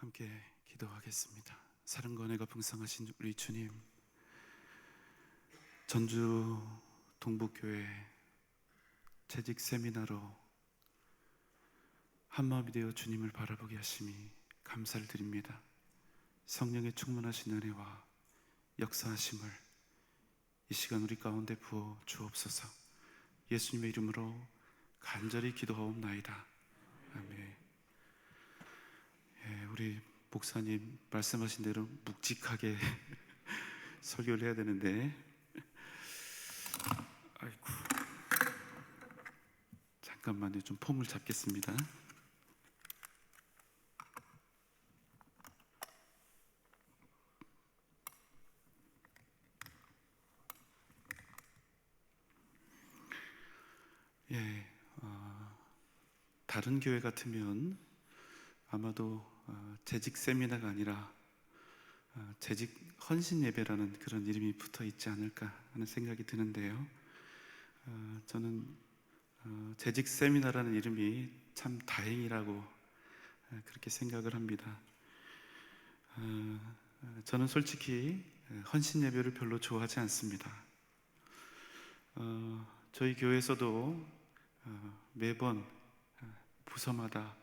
함께 기도하겠습니다. 사랑과 은혜가 풍성하신 우리 주님, 전주 동북교회 재직 세미나로 한마음이 되어 주님을 바라보게 하심이 감사를 드립니다. 성령의 충만하신 은혜와 역사하심을 이 시간 우리 가운데 부어 주옵소서. 예수님의 이름으로 간절히 기도하옵나이다. 아멘. 우리 목사님 말씀하신 대로 묵직하게 설교를 해야 되는데, 아이고, 잠깐만요. 좀 폼을 잡겠습니다. 다른 교회 같으면 아마도 재직 세미나가 아니라 재직 헌신 예배라는 그런 이름이 붙어 있지 않을까 하는 생각이 드는데요. 저는 재직 세미나라는 이름이 참 다행이라고 그렇게 생각을 합니다. 저는 솔직히 헌신 예배를 별로 좋아하지 않습니다. 저희 교회에서도 매번 부서마다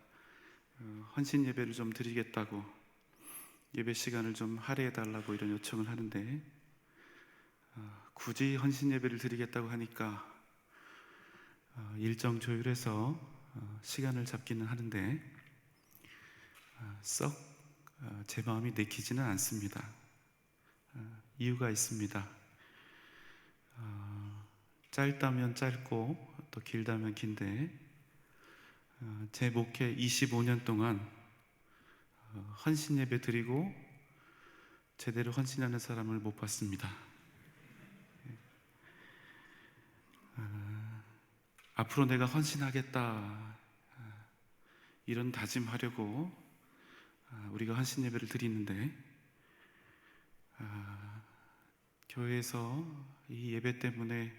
헌신 예배를 좀 드리겠다고, 예배 시간을 좀 할애해 달라고 이런 요청을 하는데, 굳이 헌신 예배를 드리겠다고 하니까 일정 조율해서 시간을 잡기는 하는데 썩 제 마음이 내키지는 않습니다. 이유가 있습니다. 짧다면 짧고 또 길다면 긴데, 제 목회 25년 동안 헌신 예배 드리고 제대로 헌신하는 사람을 못 봤습니다. 앞으로 내가 헌신하겠다 이런 다짐하려고 우리가 헌신 예배를 드리는데, 교회에서 이 예배 때문에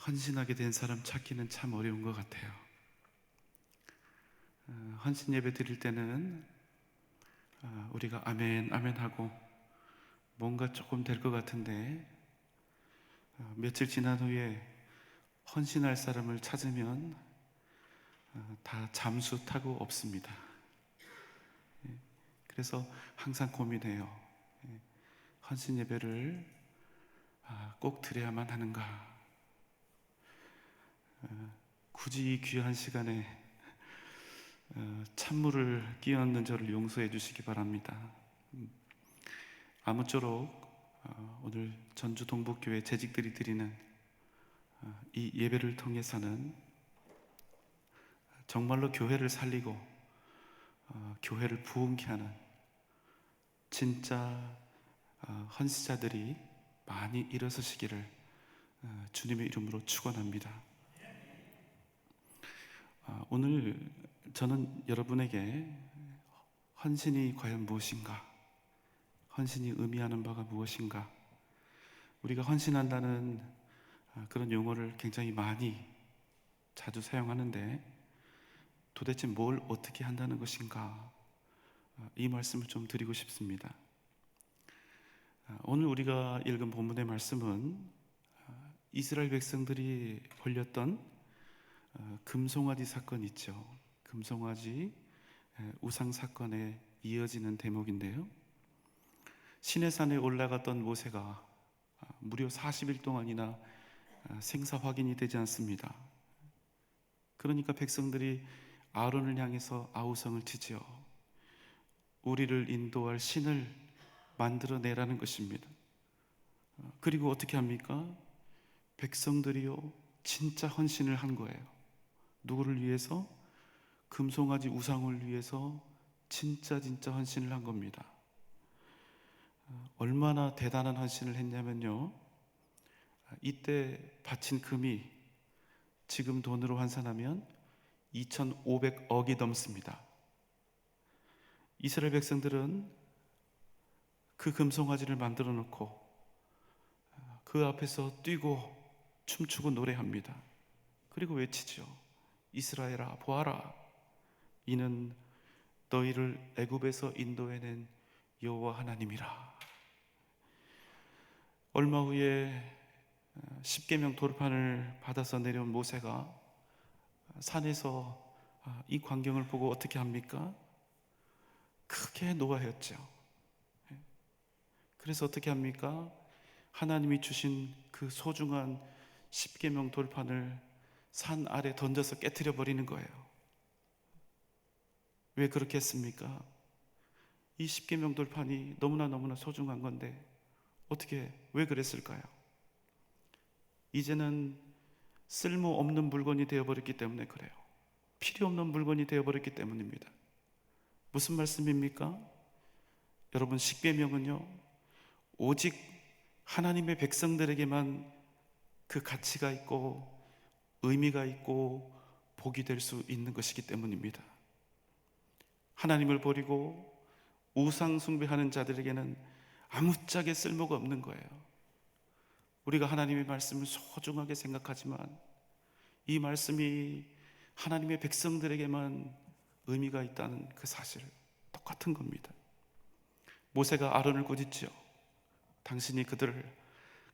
헌신하게 된 사람 찾기는 참 어려운 것 같아요. 헌신 예배 드릴 때는 우리가 아멘 아멘 하고 뭔가 조금 될 것 같은데, 며칠 지난 후에 헌신할 사람을 찾으면 다 잠수 타고 없습니다. 그래서 항상 고민해요. 헌신 예배를 꼭 드려야만 하는가? 굳이 이 귀한 시간에 찬물을 끼얹는 저를 용서해 주시기 바랍니다. 아무쪼록 오늘 전주 동북교회 재직들이 드리는 이 예배를 통해서는 정말로 교회를 살리고 교회를 부흥케 하는 진짜 헌신자들이 많이 일어서시기를 주님의 이름으로 축원합니다. 오늘 저는 여러분에게 헌신이 과연 무엇인가, 헌신이 의미하는 바가 무엇인가, 우리가 헌신한다는 그런 용어를 굉장히 많이 자주 사용하는데 도대체 뭘 어떻게 한다는 것인가, 이 말씀을 좀 드리고 싶습니다. 오늘 우리가 읽은 본문의 말씀은 이스라엘 백성들이 벌렸던 금송아지 사건 있죠. 금송아지 우상 사건에 이어지는 대목인데요. 시내산에 올라갔던 모세가 무려 40일 동안이나 생사 확인이 되지 않습니다. 그러니까 백성들이 아론을 향해서 아우성을 치지요. 우리를 인도할 신을 만들어내라는 것입니다. 그리고 어떻게 합니까? 백성들이요, 진짜 헌신을 한 거예요. 누구를 위해서? 금송아지 우상을 위해서 진짜 헌신을 한 겁니다. 얼마나 대단한 헌신을 했냐면요, 이때 바친 금이 지금 돈으로 환산하면 2,500억이 넘습니다. 이스라엘 백성들은 그 금송아지를 만들어 놓고 그 앞에서 뛰고 춤추고 노래합니다. 그리고 외치죠. 이스라엘아 보아라, 이는 너희를 애굽에서 인도해낸 여호와 하나님이라. 얼마 후에 십계명 돌판을 받아서 내려온 모세가 산에서 이 광경을 보고 어떻게 합니까? 크게 노하였죠. 그래서 어떻게 합니까? 하나님이 주신 그 소중한 십계명 돌판을 산 아래 던져서 깨트려 버리는 거예요. 왜 그렇게 했습니까? 이 십계명 돌판이 너무나 소중한 건데 왜 그랬을까요? 이제는 쓸모없는 물건이 되어버렸기 때문에 그래요. 필요 없는 물건이 되어버렸기 때문입니다. 무슨 말씀입니까? 여러분, 십계명은요, 오직 하나님의 백성들에게만 그 가치가 있고 의미가 있고 복이 될 수 있는 것이기 때문입니다. 하나님을 버리고 우상 숭배하는 자들에게는 아무짝에 쓸모가 없는 거예요. 우리가 하나님의 말씀을 소중하게 생각하지만 이 말씀이 하나님의 백성들에게만 의미가 있다는 그 사실, 똑같은 겁니다. 모세가 아론을 꾸짖죠. 당신이 그들을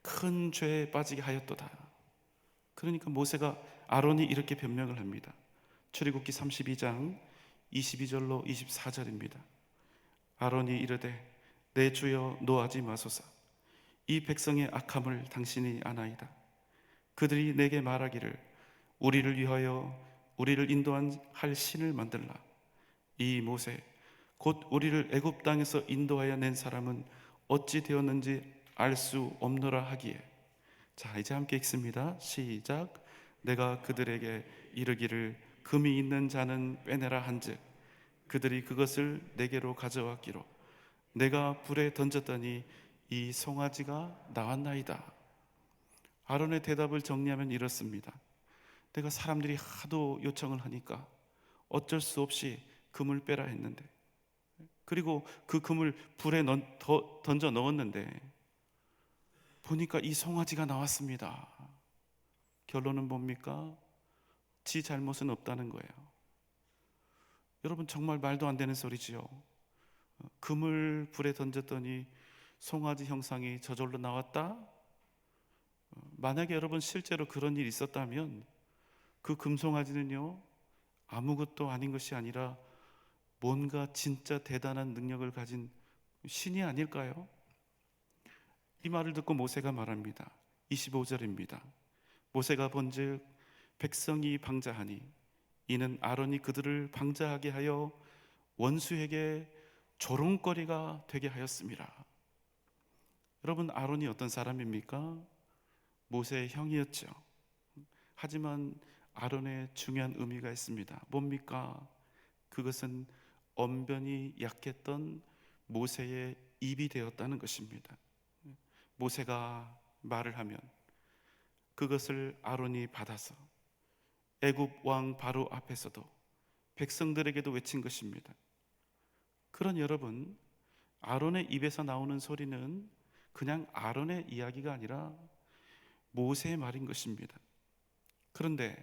큰 죄에 빠지게 하였도다. 그러니까 모세가 아론이 이렇게 변명을 합니다. 출애굽기 32장 22절로 24절입니다. 아론이 이르되 내 주여 노하지 마소서. 이 백성의 악함을 당신이 아나이다. 그들이 내게 말하기를 우리를 위하여 우리를 인도할 신을 만들라. 이 모세 곧 우리를 애굽 땅에서 인도하여 낸 사람은 어찌 되었는지 알 수 없노라 하기에. 자, 이제 함께 읽습니다. 시작. 내가 그들에게 이르기를 금이 있는 자는 빼내라 한즉 그들이 그것을 내게로 가져왔기로 내가 불에 던졌더니 이 송아지가 나왔나이다. 아론의 대답을 정리하면 이렇습니다. 내가 사람들이 하도 요청을 하니까 어쩔 수 없이 금을 빼라 했는데, 그리고 그 금을 불에 던져 넣었는데 보니까 이 송아지가 나왔습니다. 결론은 뭡니까? 지 잘못은 없다는 거예요. 여러분, 정말 말도 안 되는 소리지요. 금을 불에 던졌더니 송아지 형상이 저절로 나왔다? 만약에 여러분 실제로 그런 일이 있었다면 그 금송아지는요, 아무것도 아닌 것이 아니라 뭔가 진짜 대단한 능력을 가진 신이 아닐까요? 이 말을 듣고 모세가 말합니다. 25절입니다. 모세가 본즉 백성이 방자하니 이는 아론이 그들을 방자하게 하여 원수에게 조롱거리가 되게 하였습니다. 여러분, 아론이 어떤 사람입니까? 모세의 형이었죠. 하지만 아론의 중요한 의미가 있습니다. 뭡니까? 그것은 언변이 약했던 모세의 입이 되었다는 것입니다. 모세가 말을 하면 그것을 아론이 받아서 애굽 왕 바로 앞에서도 백성들에게도 외친 것입니다. 그런 여러분, 아론의 입에서 나오는 소리는 그냥 아론의 이야기가 아니라 모세의 말인 것입니다. 그런데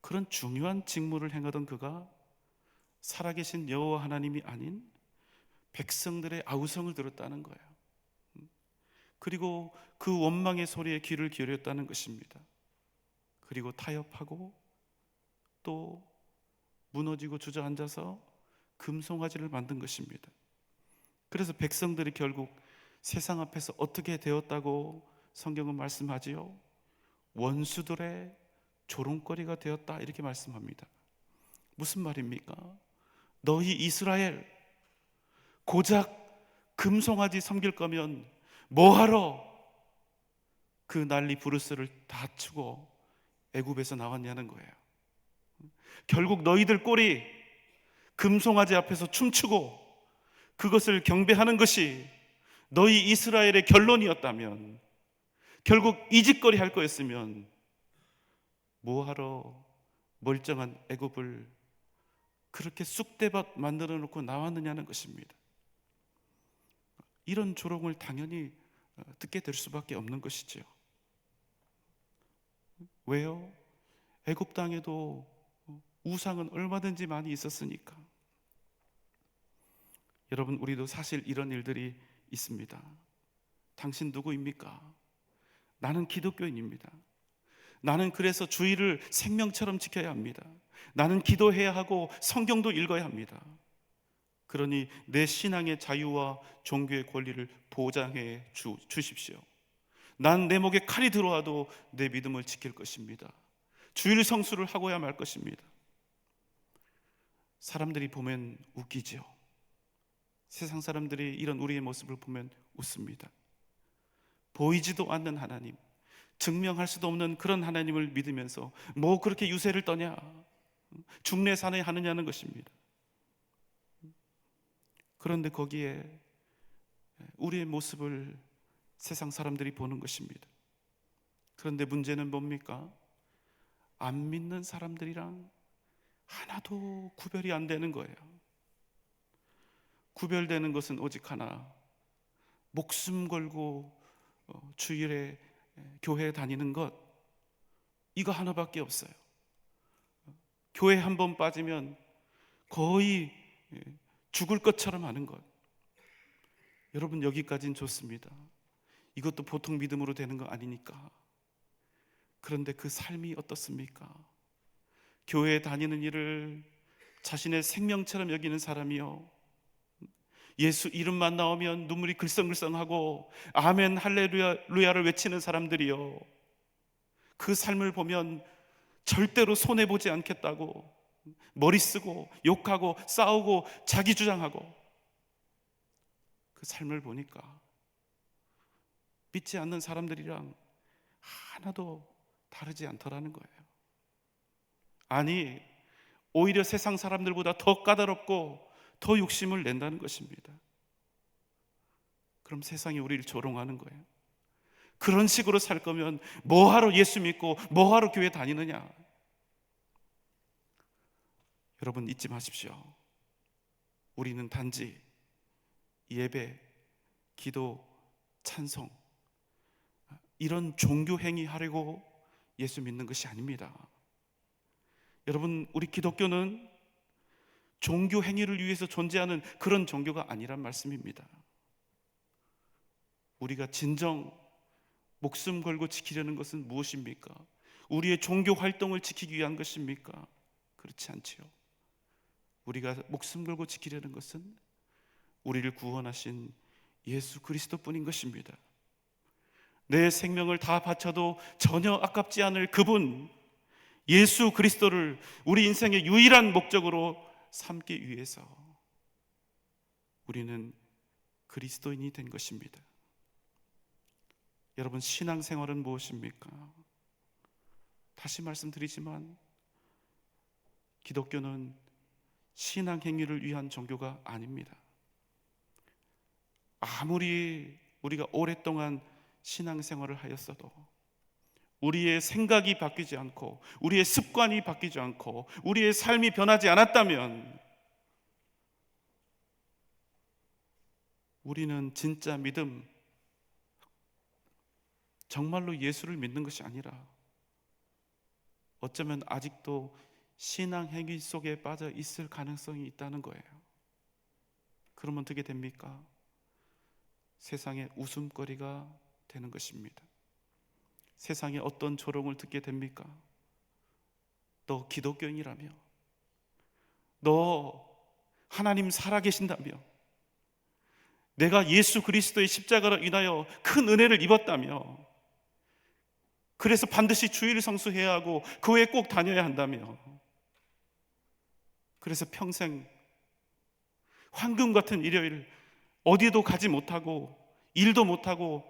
그런 중요한 직무를 행하던 그가 살아계신 여호와 하나님이 아닌 백성들의 아우성을 들었다는 거예요. 그리고 그 원망의 소리에 귀를 기울였다는 것입니다. 그리고 타협하고 또 무너지고 주저앉아서 금송아지를 만든 것입니다. 그래서 백성들이 결국 세상 앞에서 어떻게 되었다고 성경은 말씀하지요? 원수들의 조롱거리가 되었다, 이렇게 말씀합니다. 무슨 말입니까? 너희 이스라엘, 고작 금송아지 섬길 거면 뭐하러 그 난리 부르스를 다 치고 애굽에서 나왔냐는 거예요. 결국 너희들 꼴이 금송아지 앞에서 춤추고 그것을 경배하는 것이 너희 이스라엘의 결론이었다면, 결국 이짓거리 할 거였으면 뭐하러 멀쩡한 애굽을 그렇게 쑥대밭 만들어 놓고 나왔느냐는 것입니다. 이런 조롱을 당연히 듣게 될 수밖에 없는 것이죠. 왜요? 애굽 땅에도 우상은 얼마든지 많이 있었으니까. 여러분, 우리도 사실 이런 일들이 있습니다. 당신 누구입니까? 나는 기독교인입니다. 나는 그래서 주의를 생명처럼 지켜야 합니다. 나는 기도해야 하고 성경도 읽어야 합니다. 그러니 내 신앙의 자유와 종교의 권리를 보장해 주십시오. 난 내 목에 칼이 들어와도 내 믿음을 지킬 것입니다. 주일 성수를 하고야 말 것입니다. 사람들이 보면 웃기죠. 세상 사람들이 이런 우리의 모습을 보면 웃습니다. 보이지도 않는 하나님, 증명할 수도 없는 그런 하나님을 믿으면서 뭐 그렇게 유세를 떠냐, 중내산에 하느냐는 것입니다. 그런데 거기에 우리의 모습을 세상 사람들이 보는 것입니다. 그런데 문제는 뭡니까? 안 믿는 사람들이랑 하나도 구별이 안 되는 거예요. 구별되는 것은 오직 하나, 목숨 걸고 주일에 교회에 다니는 것, 이거 하나밖에 없어요. 교회 한 번 빠지면 거의 죽을 것처럼 하는 것. 여러분, 여기까지는 좋습니다. 이것도 보통 믿음으로 되는 거 아니니까. 그런데 그 삶이 어떻습니까? 교회에 다니는 일을 자신의 생명처럼 여기는 사람이요, 예수 이름만 나오면 눈물이 글썽글썽하고 아멘 할렐루야를 외치는 사람들이요, 그 삶을 보면 절대로 손해보지 않겠다고 머리 쓰고 욕하고 싸우고 자기 주장하고, 그 삶을 보니까 믿지 않는 사람들이랑 하나도 다르지 않더라는 거예요. 아니, 오히려 세상 사람들보다 더 까다롭고 더 욕심을 낸다는 것입니다. 그럼 세상이 우리를 조롱하는 거예요. 그런 식으로 살 거면 뭐하러 예수 믿고 뭐하러 교회 다니느냐. 여러분, 잊지 마십시오. 우리는 단지 예배, 기도, 찬송, 이런 종교 행위 하려고 예수 믿는 것이 아닙니다. 여러분, 우리 기독교는 종교 행위를 위해서 존재하는 그런 종교가 아니란 말씀입니다. 우리가 진정 목숨 걸고 지키려는 것은 무엇입니까? 우리의 종교 활동을 지키기 위한 것입니까? 그렇지 않지요. 우리가 목숨 걸고 지키려는 것은 우리를 구원하신 예수 그리스도뿐인 것입니다. 내 생명을 다 바쳐도 전혀 아깝지 않을 그분 예수 그리스도를 우리 인생의 유일한 목적으로 삼기 위해서 우리는 그리스도인이 된 것입니다. 여러분, 신앙생활은 무엇입니까? 다시 말씀드리지만 기독교는 신앙 행위를 위한 종교가 아닙니다. 아무리 우리가 오랫동안 신앙생활을 하였어도 우리의 생각이 바뀌지 않고 우리의 습관이 바뀌지 않고 우리의 삶이 변하지 않았다면 우리는 진짜 믿음, 정말로 예수를 믿는 것이 아니라 어쩌면 아직도 신앙 행위 속에 빠져 있을 가능성이 있다는 거예요. 그러면 어떻게 됩니까? 세상의 웃음거리가 되는 것입니다. 세상에 어떤 조롱을 듣게 됩니까? 너 기독교인이라며, 너 하나님 살아계신다며, 내가 예수 그리스도의 십자가로 인하여 큰 은혜를 입었다며, 그래서 반드시 주일 성수해야 하고 교회 꼭 다녀야 한다며, 그래서 평생 황금 같은 일요일 어디도 가지 못하고 일도 못하고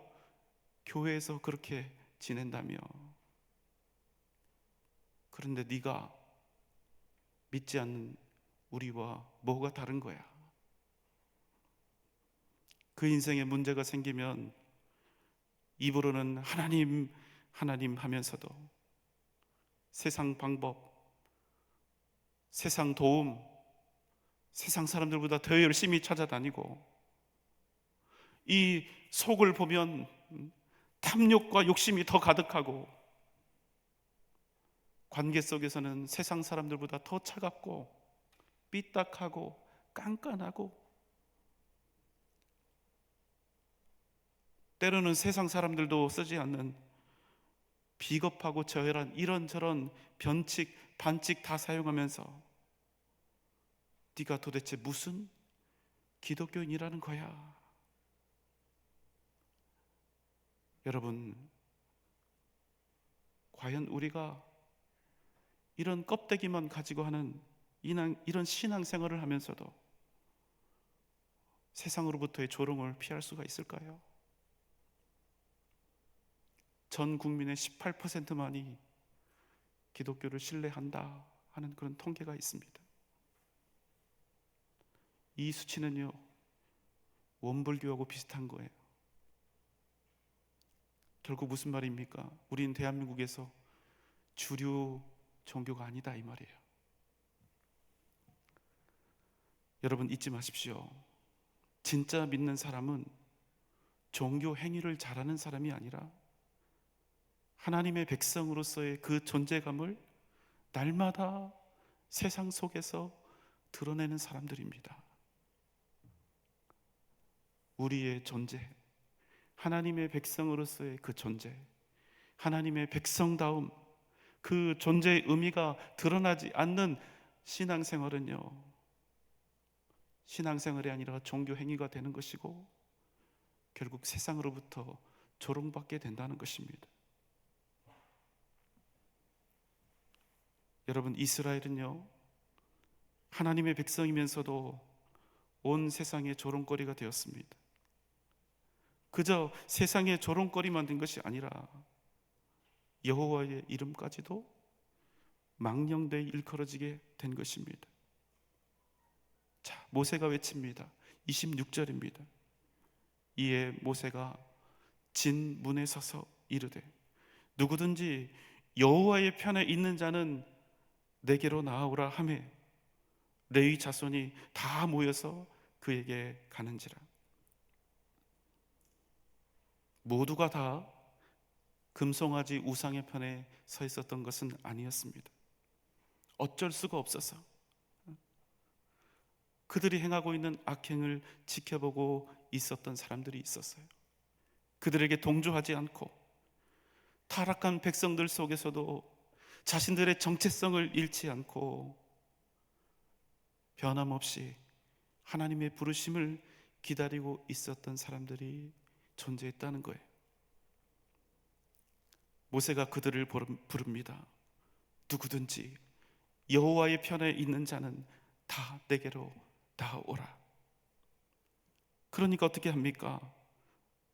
교회에서 그렇게 지낸다며. 그런데 네가 믿지 않는 우리와 뭐가 다른 거야? 그 인생에 문제가 생기면 입으로는 하나님 하나님 하면서도 세상 방법, 세상 도움, 세상 사람들보다 더 열심히 찾아다니고, 이 속을 보면 탐욕과 욕심이 더 가득하고, 관계 속에서는 세상 사람들보다 더 차갑고 삐딱하고 깐깐하고 때로는 세상 사람들도 쓰지 않는 비겁하고 저열한 이런저런 변칙, 반칙 다 사용하면서 네가 도대체 무슨 기독교인이라는 거야? 여러분, 과연 우리가 이런 껍데기만 가지고 하는 이런 신앙생활을 하면서도 세상으로부터의 조롱을 피할 수가 있을까요? 전 국민의 18%만이 기독교를 신뢰한다 하는 그런 통계가 있습니다. 이 수치는요, 원불교하고 비슷한 거예요. 결국 무슨 말입니까? 우린 대한민국에서 주류 종교가 아니다 이 말이에요. 여러분 잊지 마십시오. 진짜 믿는 사람은 종교 행위를 잘하는 사람이 아니라 하나님의 백성으로서의 그 존재감을 날마다 세상 속에서 드러내는 사람들입니다. 우리의 존재, 하나님의 백성으로서의 그 존재, 하나님의 백성다움, 그 존재의 의미가 드러나지 않는 신앙생활은요, 신앙생활이 아니라 종교 행위가 되는 것이고 결국 세상으로부터 조롱받게 된다는 것입니다. 여러분, 이스라엘은요, 하나님의 백성이면서도 온 세상의 조롱거리가 되었습니다. 그저 세상의 조롱거리만 된 것이 아니라 여호와의 이름까지도 망령되이 일컬어지게 된 것입니다. 자, 모세가 외칩니다. 26절입니다. 이에 모세가 진 문에 서서 이르되 누구든지 여호와의 편에 있는 자는 내게로 나아오라 하매 레위 자손이 다 모여서 그에게 가는지라. 모두가 다 금송아지 우상의 편에 서 있었던 것은 아니었습니다. 어쩔 수가 없어서 그들이 행하고 있는 악행을 지켜보고 있었던 사람들이 있었어요. 그들에게 동조하지 않고 타락한 백성들 속에서도 자신들의 정체성을 잃지 않고 변함없이 하나님의 부르심을 기다리고 있었던 사람들이 존재했다는 거예요. 모세가 그들을 부릅니다. 누구든지 여호와의 편에 있는 자는 다 내게로 나오라. 그러니까 어떻게 합니까?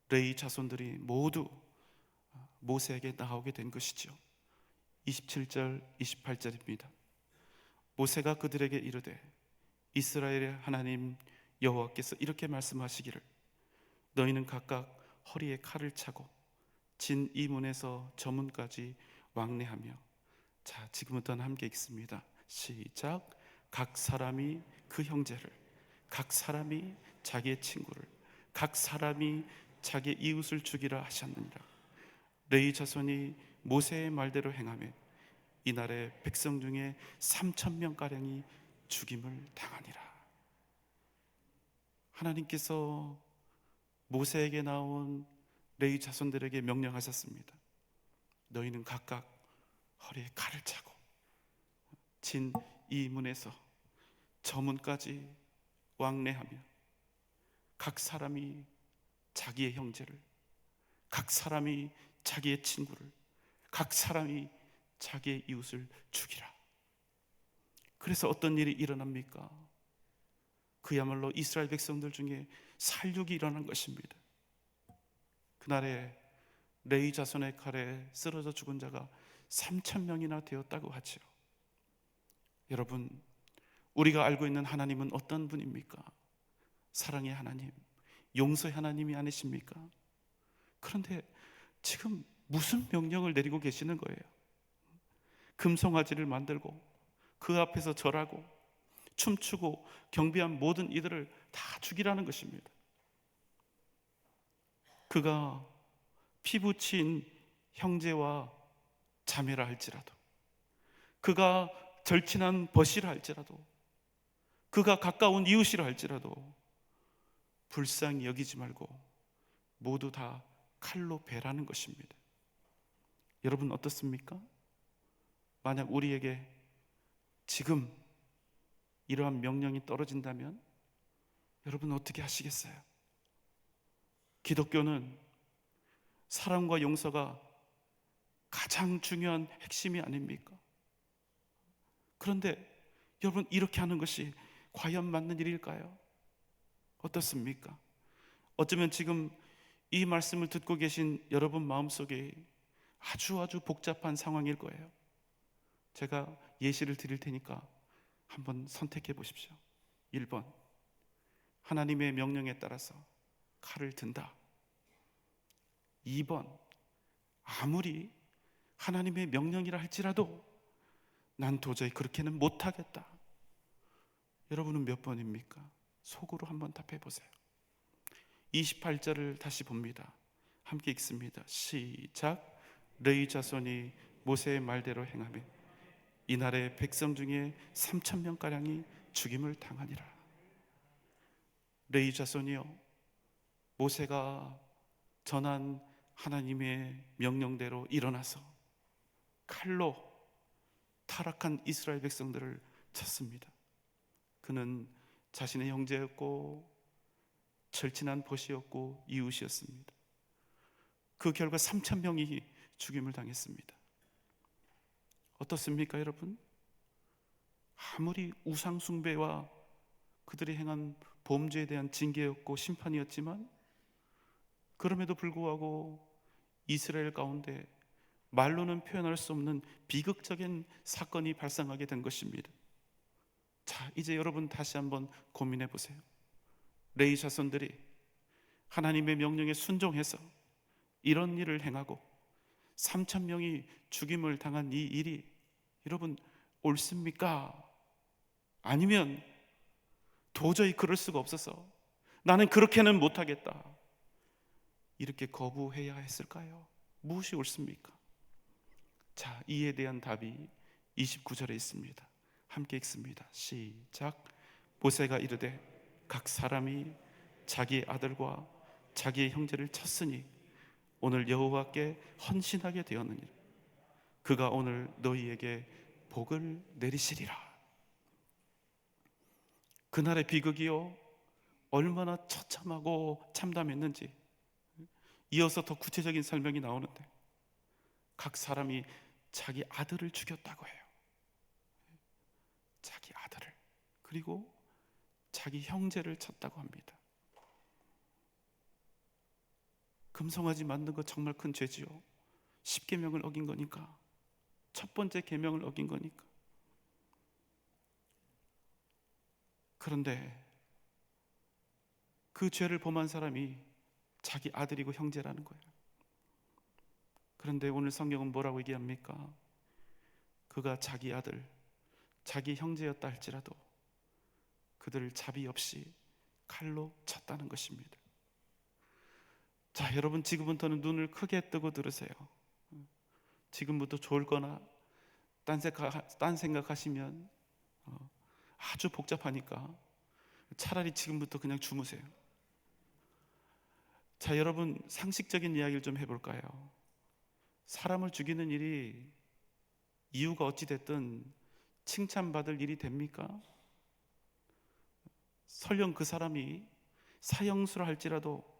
레위 자손들이 모두 모세에게 나오게 된 것이죠. 27절 28절입니다. 모세가 그들에게 이르되 이스라엘의 하나님 여호와께서 이렇게 말씀하시기를 너희는 각각 허리에 칼을 차고 진 이 문에서 저 문까지 왕래하며. 자, 지금부터는 함께 읽습니다. 시작. 각 사람이 그 형제를, 각 사람이 자기의 친구를, 각 사람이 자기의 이웃을 죽이라 하셨느니라. 레위 자손이 모세의 말대로 행하며 이날에 백성 중에 3,000명가량이 죽임을 당하니라. 하나님께서 모세에게 나온 레위 자손들에게 명령하셨습니다. 너희는 각각 허리에 칼을 차고 진 이 문에서 저 문까지 왕래하며 각 사람이 자기의 형제를, 각 사람이 자기의 친구를, 각 사람이 자기의 이웃을 죽이라. 그래서 어떤 일이 일어납니까? 그야말로 이스라엘 백성들 중에 살육이 일어난 것입니다. 그날에 레위 자손의 칼에 쓰러져 죽은 자가 3,000명이나 되었다고 하죠. 여러분, 우리가 알고 있는 하나님은 어떤 분입니까? 사랑의 하나님, 용서의 하나님이 아니십니까? 그런데 지금 무슨 명령을 내리고 계시는 거예요? 금송아지를 만들고 그 앞에서 절하고 춤추고 경배한 모든 이들을 다 죽이라는 것입니다. 그가 피부친 형제와 자매라 할지라도, 그가 절친한 벗이라 할지라도, 그가 가까운 이웃이라 할지라도 불쌍히 여기지 말고 모두 다 칼로 베라는 것입니다. 여러분 어떻습니까? 만약 우리에게 지금 이러한 명령이 떨어진다면 여러분 어떻게 하시겠어요? 기독교는 사랑과 용서가 가장 중요한 핵심이 아닙니까? 그런데 여러분 이렇게 하는 것이 과연 맞는 일일까요? 어떻습니까? 어쩌면 지금 이 말씀을 듣고 계신 여러분 마음속에 아주 복잡한 상황일 거예요. 제가 예시를 드릴 테니까 한번 선택해 보십시오. 1번, 하나님의 명령에 따라서 칼을 든다. 2번, 아무리 하나님의 명령이라 할지라도 난 도저히 그렇게는 못하겠다. 여러분은 몇 번입니까? 속으로 한번 답해 보세요. 28절을 다시 봅니다. 함께 읽습니다. 시작. 레위 자손이 모세의 말대로 행하며 이날에 백성 중에 3,000명가량이 죽임을 당하니라. 레위 자손이요, 모세가 전한 하나님의 명령대로 일어나서 칼로 타락한 이스라엘 백성들을 쳤습니다. 그는 자신의 형제였고 절친한 벗이었고 이웃이었습니다. 그 결과 3,000명이 죽임을 당했습니다. 어떻습니까, 여러분? 아무리 우상 숭배와 그들이 행한 범죄에 대한 징계였고 심판이었지만 그럼에도 불구하고 이스라엘 가운데 말로는 표현할 수 없는 비극적인 사건이 발생하게 된 것입니다. 자, 이제 여러분 다시 한번 고민해 보세요. 레위 자손들이 하나님의 명령에 순종해서 이런 일을 행하고 3,000명이 죽임을 당한 이 일이 여러분 옳습니까? 아니면 도저히 그럴 수가 없어서 나는 그렇게는 못하겠다, 이렇게 거부해야 했을까요? 무엇이 옳습니까? 자, 이에 대한 답이 29절에 있습니다. 함께 읽습니다. 시작. 모세가 이르되 각 사람이 자기 아들과 자기의 형제를 쳤으니 오늘 여호와께 헌신하게 되었느니라. 그가 오늘 너희에게 복을 내리시리라. 그날의 비극이요, 얼마나 처참하고 참담했는지 이어서 더 구체적인 설명이 나오는데, 각 사람이 자기 아들을 죽였다고 해요. 자기 아들을, 그리고 자기 형제를 쳤다고 합니다. 금송아지 만든 거 정말 큰 죄지요. 10계명을 어긴 거니까, 첫 번째 계명을 어긴 거니까. 그런데 그 죄를 범한 사람이 자기 아들이고 형제라는 거예요. 그런데 오늘 성경은 뭐라고 얘기합니까? 그가 자기 아들, 자기 형제였다 할지라도 그들을 자비 없이 칼로 쳤다는 것입니다. 자, 여러분 지금부터는 눈을 크게 뜨고 들으세요. 지금부터 좋을 거나 딴 생각하시면 아주 복잡하니까 차라리 지금부터 그냥 주무세요. 자, 여러분 상식적인 이야기를 좀 해볼까요? 사람을 죽이는 일이 이유가 어찌 됐든 칭찬받을 일이 됩니까? 설령 그 사람이 사형수라 할지라도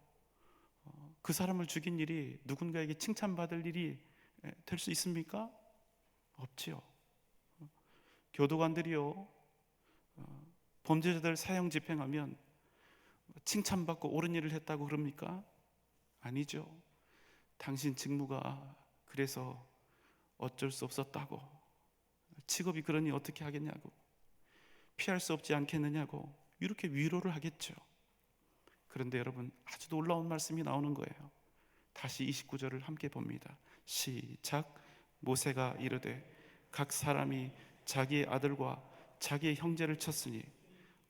그 사람을 죽인 일이 누군가에게 칭찬받을 일이 될 수 있습니까? 없지요. 교도관들이요, 범죄자들 사형 집행하면 칭찬받고 옳은 일을 했다고 그럽니까? 아니죠. 당신 직무가 그래서 어쩔 수 없었다고, 직업이 그러니 어떻게 하겠냐고, 피할 수 없지 않겠느냐고 이렇게 위로를 하겠죠. 그런데 여러분 아주 놀라운 말씀이 나오는 거예요. 다시 29절을 함께 봅니다. 시작. 모세가 이르되 각 사람이 자기의 아들과 자기의 형제를 쳤으니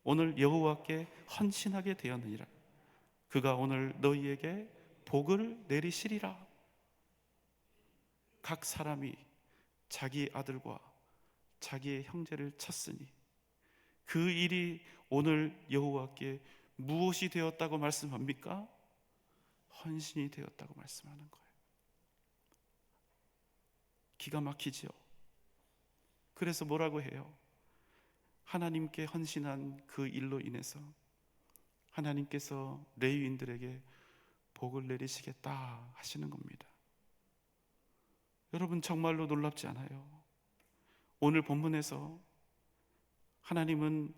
오늘 여호와께 헌신하게 되었느니라. 그가 오늘 너희에게 복을 내리시리라. 각 사람이 자기의 아들과 자기의 형제를 쳤으니 그 일이 오늘 여호와께 무엇이 되었다고 말씀합니까? 헌신이 되었다고 말씀하는 거예요. 기가 막히지요. 그래서 뭐라고 해요? 하나님께 헌신한 그 일로 인해서 하나님께서 레위인들에게 복을 내리시겠다 하시는 겁니다. 여러분, 정말로 놀랍지 않아요? 오늘 본문에서 하나님은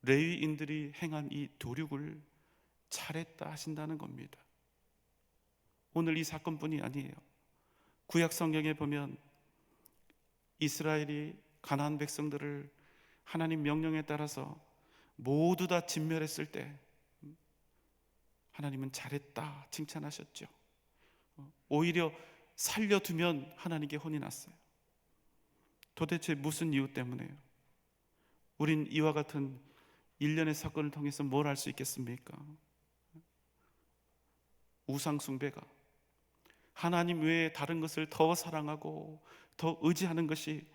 레위인들이 행한 이 도륙을 잘했다 하신다는 겁니다. 오늘 이 사건뿐이 아니에요. 구약 성경에 보면 이스라엘이 가나안 백성들을 하나님 명령에 따라서 모두 다 진멸했을 때 하나님은 잘했다 칭찬하셨죠. 오히려 살려두면 하나님께 혼이 났어요. 도대체 무슨 이유 때문에요? 우린 이와 같은 일련의 사건을 통해서 뭘 알 수 있겠습니까? 우상 숭배가, 하나님 외에 다른 것을 더 사랑하고 더 의지하는 것이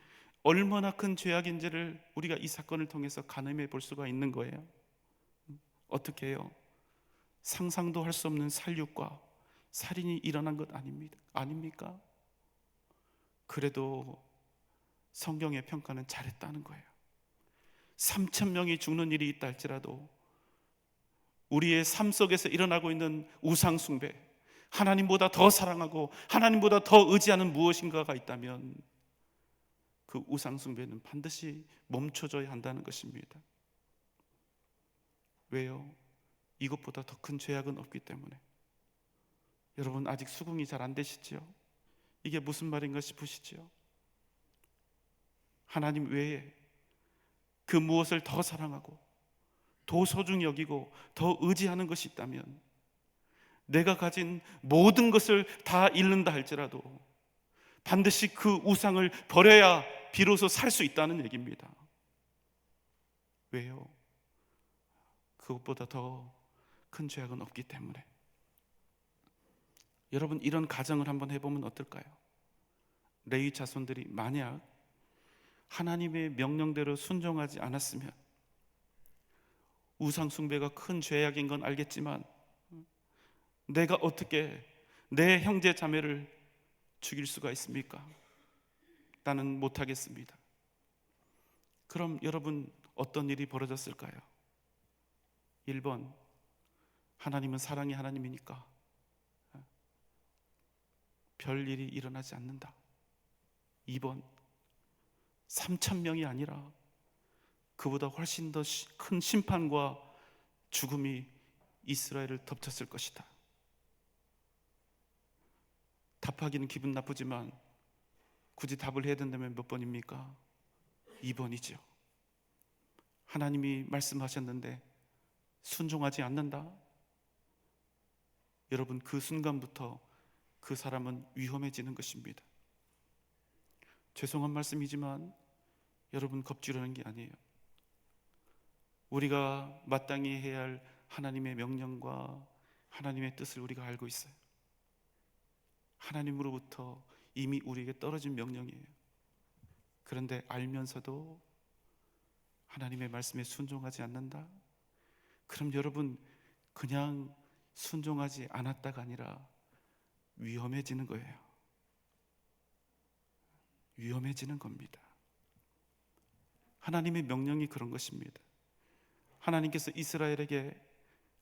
얼마나 큰 죄악인지를 우리가 이 사건을 통해서 가늠해 볼 수가 있는 거예요. 어떻게 해요? 상상도 할 수 없는 살육과 살인이 일어난 것 아닙니까? 그래도 성경의 평가는 잘했다는 거예요. 3,000명이 죽는 일이 있다 할지라도 우리의 삶 속에서 일어나고 있는 우상 숭배, 하나님보다 더 사랑하고 하나님보다 더 의지하는 무엇인가가 있다면 그 우상 숭배는 반드시 멈춰져야 한다는 것입니다. 왜요? 이것보다 더 큰 죄악은 없기 때문에. 여러분, 아직 수긍이 잘 안 되시지요? 이게 무슨 말인가 싶으시지요? 하나님 외에 그 무엇을 더 사랑하고 더 소중히 여기고 더 의지하는 것이 있다면 내가 가진 모든 것을 다 잃는다 할지라도 반드시 그 우상을 버려야 비로소 살 수 있다는 얘기입니다. 왜요? 그것보다 더 큰 죄악은 없기 때문에. 여러분, 이런 가정을 한번 해보면 어떨까요? 레위 자손들이 만약 하나님의 명령대로 순종하지 않았으면, 우상 숭배가 큰 죄악인 건 알겠지만 내가 어떻게 내 형제 자매를 죽일 수가 있습니까? 나는 못하겠습니다. 그럼 여러분, 어떤 일이 벌어졌을까요? 1번, 하나님은 사랑의 하나님이니까 별 일이 일어나지 않는다. 2번, 3,000명이 아니라 그보다 훨씬 더 큰 심판과 죽음이 이스라엘을 덮쳤을 것이다. 답하기는 기분 나쁘지만 굳이 답을 해야 된다면 몇 번입니까? 2번이죠. 하나님이 말씀하셨는데 순종하지 않는다? 여러분, 그 순간부터 그 사람은 위험해지는 것입니다. 죄송한 말씀이지만 여러분, 겁주려는 게 아니에요. 우리가 마땅히 해야 할 하나님의 명령과 하나님의 뜻을 우리가 알고 있어요. 하나님으로부터 이미 우리에게 떨어진 명령이에요. 그런데 알면서도 하나님의 말씀에 순종하지 않는다? 그럼 여러분, 그냥 순종하지 않았다가 아니라 위험해지는 거예요. 위험해지는 겁니다. 하나님의 명령이 그런 것입니다. 하나님께서 이스라엘에게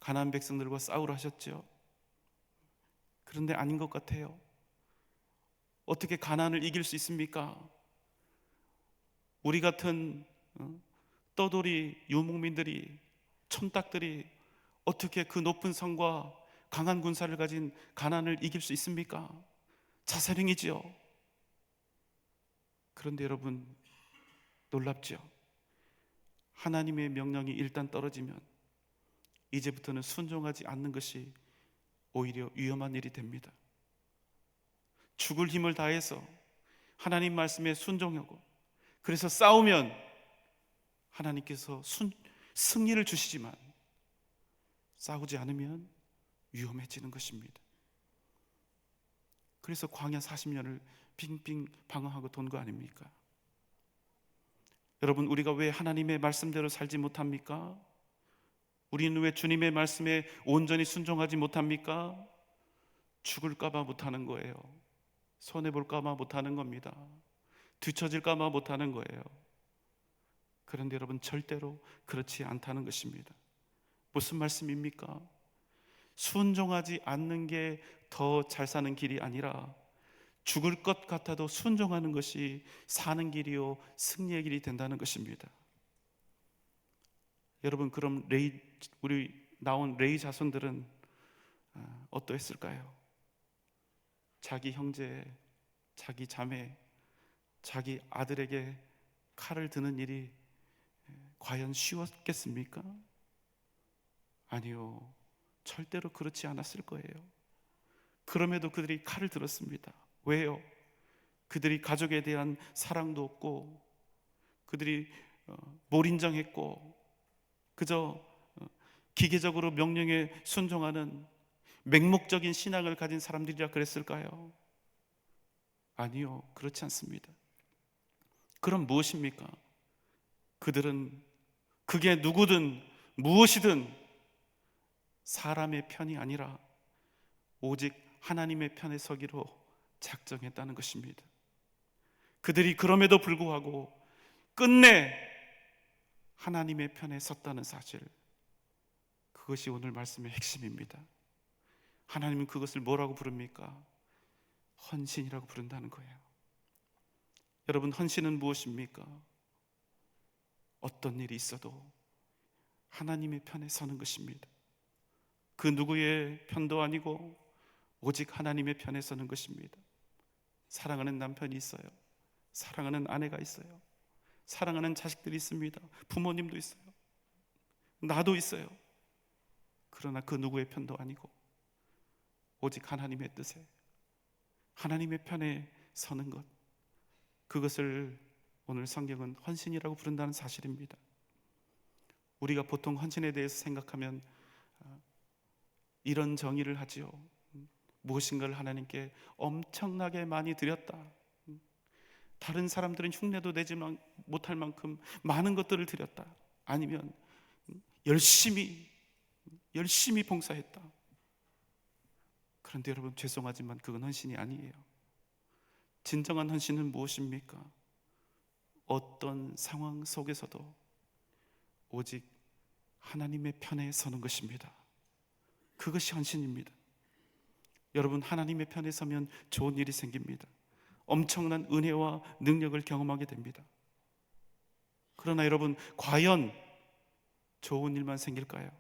가나안 백성들과 싸우라 하셨죠. 그런데 아닌 것 같아요. 어떻게 가나안을 이길 수 있습니까? 우리 같은 떠돌이 유목민들이, 촌딱들이 어떻게 그 높은 성과 강한 군사를 가진 가나안을 이길 수 있습니까? 자살행위지요. 그런데 여러분, 놀랍죠? 하나님의 명령이 일단 떨어지면 이제부터는 순종하지 않는 것이 오히려 위험한 일이 됩니다. 죽을 힘을 다해서 하나님 말씀에 순종하고, 그래서 싸우면 하나님께서 승리를 주시지만 싸우지 않으면 위험해지는 것입니다. 그래서 광야 40년을 빙빙 방황하고 돈 거 아닙니까? 여러분, 우리가 왜 하나님의 말씀대로 살지 못합니까? 우리는 왜 주님의 말씀에 온전히 순종하지 못합니까? 죽을까봐 못하는 거예요. 손해볼까봐 못하는 겁니다. 뒤처질까봐 못하는 거예요. 그런데 여러분, 절대로 그렇지 않다는 것입니다. 무슨 말씀입니까? 순종하지 않는 게 더 잘 사는 길이 아니라 죽을 것 같아도 순종하는 것이 사는 길이요 승리의 길이 된다는 것입니다. 여러분, 그럼 우리 나온 레위 자손들은 어떠했을까요? 자기 형제, 자기 자매, 자기 아들에게 칼을 드는 일이 과연 쉬웠겠습니까? 아니요, 절대로 그렇지 않았을 거예요. 그럼에도 그들이 칼을 들었습니다. 왜요? 그들이 가족에 대한 사랑도 없고, 그들이 몰인정했고, 그저 기계적으로 명령에 순종하는 맹목적인 신앙을 가진 사람들이라 그랬을까요? 아니요, 그렇지 않습니다. 그럼 무엇입니까? 그들은 그게 누구든 무엇이든 사람의 편이 아니라 오직 하나님의 편에 서기로 작정했다는 것입니다. 그들이 그럼에도 불구하고 끝내 하나님의 편에 섰다는 사실, 그것이 오늘 말씀의 핵심입니다. 하나님은 그것을 뭐라고 부릅니까? 헌신이라고 부른다는 거예요. 여러분, 헌신은 무엇입니까? 어떤 일이 있어도 하나님의 편에 서는 것입니다. 그 누구의 편도 아니고 오직 하나님의 편에 서는 것입니다. 사랑하는 남편이 있어요. 사랑하는 아내가 있어요. 사랑하는 자식들이 있습니다. 부모님도 있어요. 나도 있어요. 그러나 그 누구의 편도 아니고 오직 하나님의 뜻에, 하나님의 편에 서는 것, 그것을 오늘 성경은 헌신이라고 부른다는 사실입니다. 우리가 보통 헌신에 대해서 생각하면 이런 정의를 하지요. 무엇인가를 하나님께 엄청나게 많이 드렸다. 다른 사람들은 흉내도 내지 못할 만큼 많은 것들을 드렸다. 아니면 열심히 봉사했다. 그런데 여러분, 죄송하지만 그건 헌신이 아니에요. 진정한 헌신은 무엇입니까? 어떤 상황 속에서도 오직 하나님의 편에 서는 것입니다. 그것이 헌신입니다. 여러분, 하나님의 편에 서면 좋은 일이 생깁니다. 엄청난 은혜와 능력을 경험하게 됩니다. 그러나 여러분, 과연 좋은 일만 생길까요?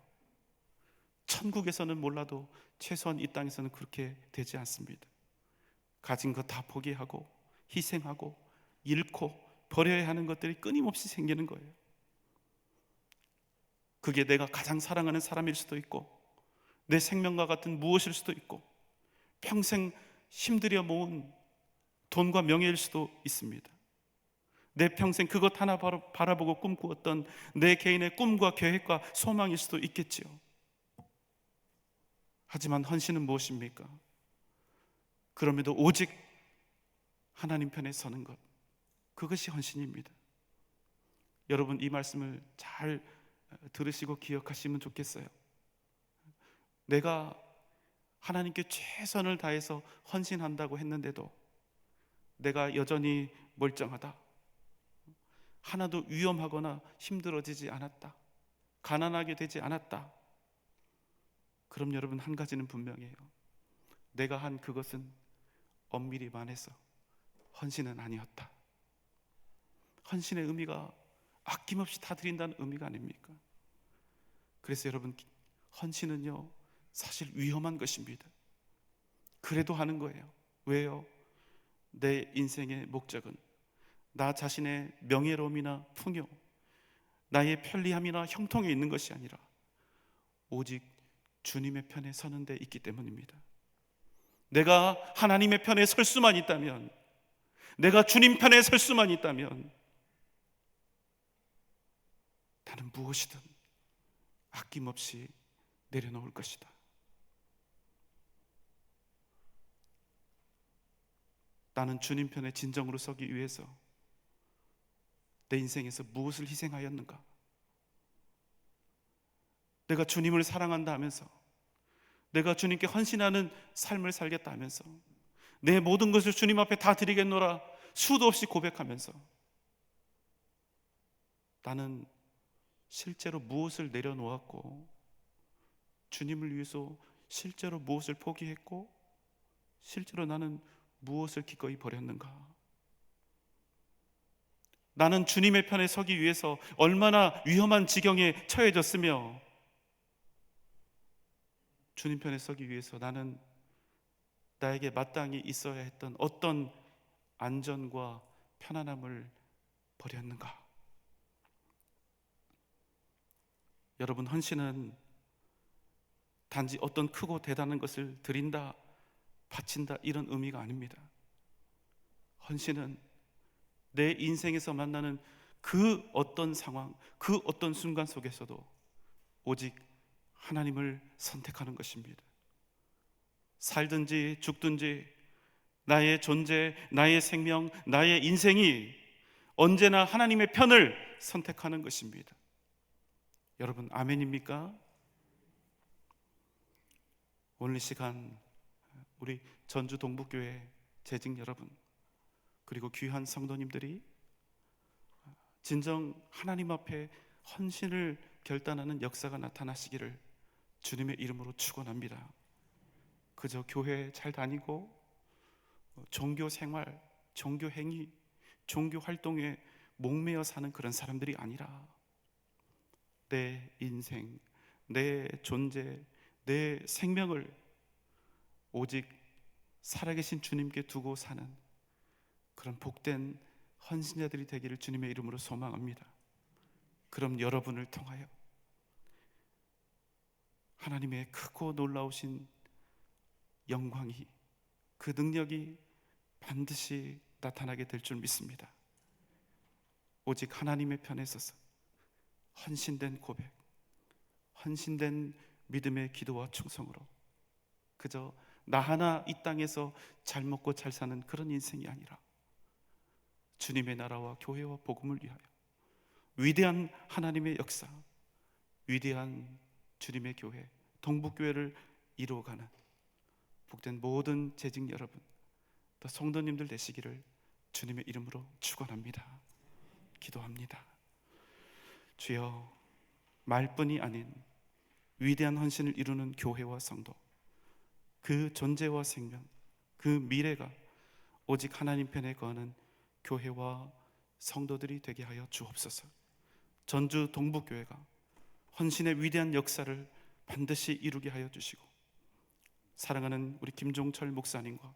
천국에서는 몰라도 최소한 이 땅에서는 그렇게 되지 않습니다. 가진 것 다 포기하고 희생하고 잃고 버려야 하는 것들이 끊임없이 생기는 거예요. 그게 내가 가장 사랑하는 사람일 수도 있고, 내 생명과 같은 무엇일 수도 있고, 평생 힘들여 모은 돈과 명예일 수도 있습니다. 내 평생 그것 하나 바라보고 꿈꾸었던 내 개인의 꿈과 계획과 소망일 수도 있겠지요. 하지만 헌신은 무엇입니까? 그럼에도 오직 하나님 편에 서는 것, 그것이 헌신입니다. 여러분, 이 말씀을 잘 들으시고 기억하시면 좋겠어요. 내가 하나님께 최선을 다해서 헌신한다고 했는데도 내가 여전히 멀쩡하다, 하나도 위험하거나 힘들어지지 않았다, 가난하게 되지 않았다, 그럼 여러분, 한 가지는 분명해요. 내가 한 그것은 엄밀히 말해서 헌신은 아니었다. 헌신의 의미가 아낌없이 다 드린다는 의미가 아닙니까? 그래서 여러분, 헌신은요 사실 위험한 것입니다. 그래도 하는 거예요. 왜요? 내 인생의 목적은 나 자신의 명예로움이나 풍요, 나의 편리함이나 형통에 있는 것이 아니라 오직 주님의 편에 서는 데 있기 때문입니다. 내가 하나님의 편에 설 수만 있다면, 내가 주님 편에 설 수만 있다면 나는 무엇이든 아낌없이 내려놓을 것이다. 나는 주님 편에 진정으로 서기 위해서 내 인생에서 무엇을 희생하였는가? 내가 주님을 사랑한다 하면서 내가 주님께 헌신하는 삶을 살겠다 하면서, 내 모든 것을 주님 앞에 다 드리겠노라 수도 없이 고백하면서, 나는 실제로 무엇을 내려놓았고, 주님을 위해서 실제로 무엇을 포기했고, 실제로 나는 무엇을 기꺼이 버렸는가? 나는 주님의 편에 서기 위해서 얼마나 위험한 지경에 처해졌으며, 주님 편에 서기 위해서 나는 나에게 마땅히 있어야 했던 어떤 안전과 편안함을 버렸는가? 여러분, 헌신은 단지 어떤 크고 대단한 것을 드린다, 바친다, 이런 의미가 아닙니다. 헌신은 내 인생에서 만나는 그 어떤 상황, 그 어떤 순간 속에서도 오직 하나님을 선택하는 것입니다. 살든지 죽든지 나의 존재, 나의 생명, 나의 인생이 언제나 하나님의 편을 선택하는 것입니다. 여러분, 아멘입니까? 오늘 이 시간 우리 전주 동북교회 재직 여러분, 그리고 귀한 성도님들이 진정 하나님 앞에 헌신을 결단하는 역사가 나타나시기를 주님의 이름으로 축원합니다. 그저 교회 잘 다니고 종교 생활, 종교 행위, 종교 활동에 목매어 사는 그런 사람들이 아니라 내 인생, 내 존재, 내 생명을 오직 살아계신 주님께 두고 사는 그런 복된 헌신자들이 되기를 주님의 이름으로 소망합니다. 그럼 여러분을 통하여 하나님의 크고 놀라우신 영광이, 그 능력이 반드시 나타나게 될 줄 믿습니다. 오직 하나님의 편에 서서 헌신된 고백, 헌신된 믿음의 기도와 충성으로 그저 나 하나 이 땅에서 잘 먹고 잘 사는 그런 인생이 아니라 주님의 나라와 교회와 복음을 위하여 위대한 하나님의 역사, 위대한 주님의 교회, 동북교회를 이루어가는 복된 모든 재직 여러분, 또 성도님들 되시기를 주님의 이름으로 축원합니다. 기도합니다. 주여, 말뿐이 아닌 위대한 헌신을 이루는 교회와 성도, 그 존재와 생명, 그 미래가 오직 하나님 편에 거하는 교회와 성도들이 되게 하여 주옵소서. 전주 동북교회가 헌신의 위대한 역사를 반드시 이루게 하여 주시고, 사랑하는 우리 김종철 목사님과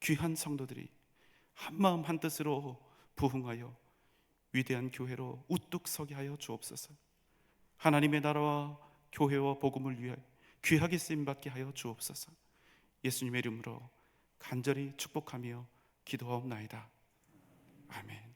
귀한 성도들이 한마음 한뜻으로 부흥하여 위대한 교회로 우뚝 서게 하여 주옵소서. 하나님의 나라와 교회와 복음을 위하여 귀하게 쓰임받게 하여 주옵소서. 예수님의 이름으로 간절히 축복하며 기도하옵나이다. 아멘.